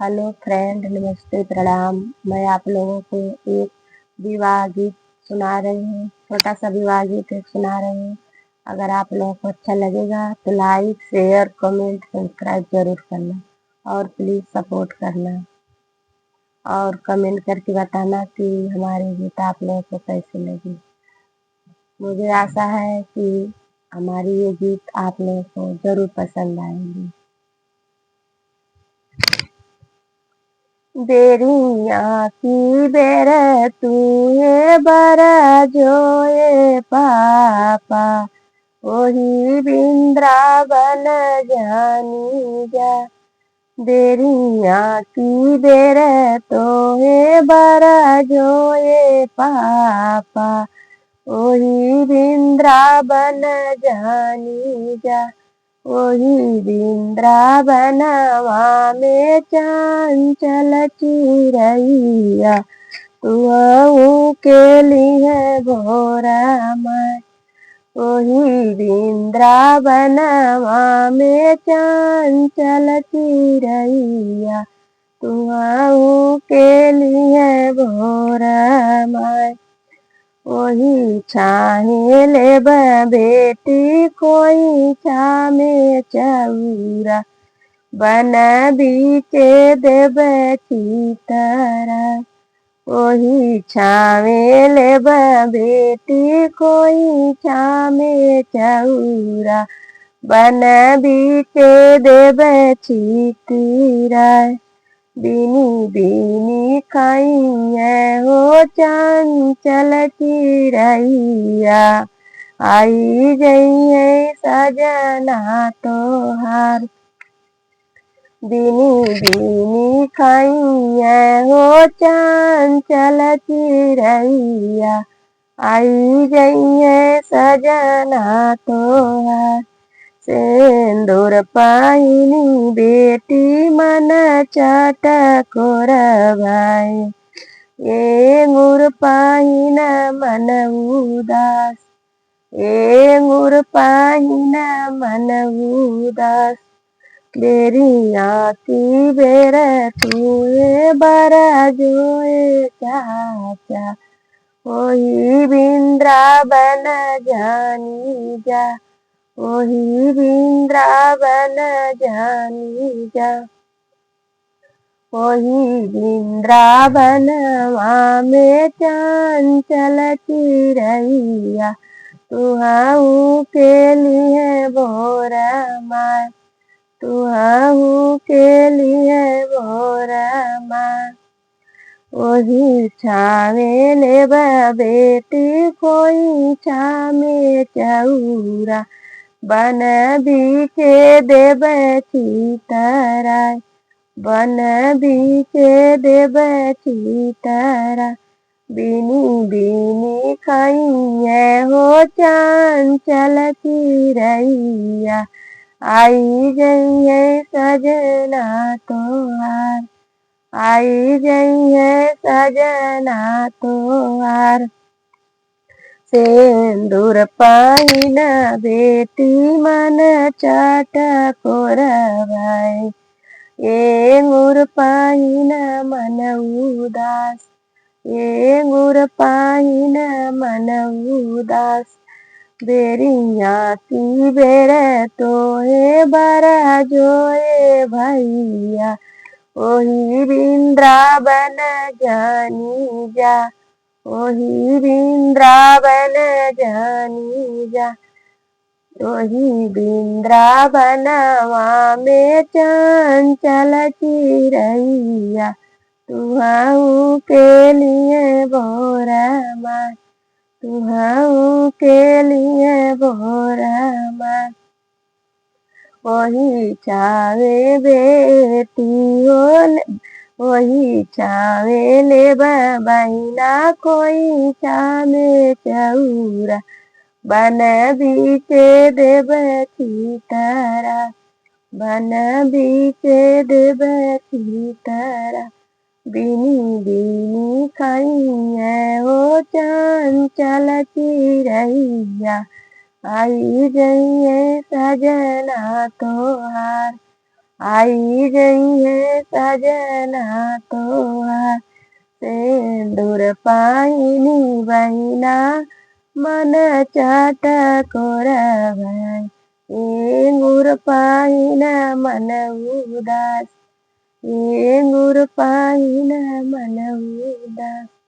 Hello friend, नमस्ते, प्रणाम। मैं आप लोगों को एक विवाह गीत सुना रही हूँ। छोटा सा विवाह गीत सुना रही हूँ। अगर आप लोगों को अच्छा लगेगा तो लाइक, शेयर, कमेंट, सब्सक्राइब जरूर करना और प्लीज सपोर्ट करना और कमेंट करके बताना कि हमारी गीत आप लोगों को कैसी लगी। मुझे आशा है कि हमारी ये गीत आप लोगों को जरूर पसंद आएंगी। बेरिया की बेर तुए बरा जोए पापा वही वृंदावन जानी जा। बेरिया की बेर तोहे बरा जोए पापा वही वृंदावन जानी जा। वही वृंदावनवा में चंचल चिरैया तुअऊ के लिए भोरा माय। वही वृंदावनवा में चंचल चिरैया तुअऊ के लिए भोरा माय। वही छाहे ले बेटी कोई छामे चौरा बन बीचे देव चीतरा। वही छावे ले बेटी कोई छामे चौरा बन बीचे देव चीतरा। बीनी बीनी खाइए हो चंचल चिरैया आई जइए सजना तोहार। बीनी बीनी खाइए हो चंचल चिरैया आई जइए सजना तोहार। सिंदूर पाइनी बेटी मन चटकोर भाई ए गुर पाइन मन उदास। ए गुर पाइन मन उदास। बेरिया की बेर तुए बरा जोए चाचा वही वृंदावन जानी जा। वही वृंदावन जानी जा। वही वृंदावनवा में चंचल चिरैया तुहाऊ के लिए भोरा माय। तुहाऊ के लिए भोरा माय। वही छावे ले बेटी कोई छामे चौरा बन बीचे देव चीतरा। बन बीचे देव चीतरा। बीनी बीनी खाइए हो चंचल चिरैया आई जइए सजना तोहार। आई जइए सजना तोहार। सिंदूर पाइन बेटी मन चटकोर भाई ए गुर पाइन मन उदास। ए गुर पाइन मन उदास। बेरिया की बेर तोहे बरा जोए भैया वही वृंदावन जानी जा। वही वृंदावन जानी जा। वही वृंदावनवा में चंचल चिरैया तुहाऊ के लिए भोरा माय। तुहाऊ के लिए भोरा माय। वही छावे बेटी वही छावे ले बहिना कोई छामे चौरा बन बीचे देव चीतरा। बन बीचे देव चीतरा। बीनी बीनी खाइए हो चंचल चिरैया आई जइए सजना तोहार। आई गई है सजना तोहार सिंदूर पाइनी बहिना मन चटकोर भय सिंदूर पाइना मन उदास सिंदूर पाइना मन उदास।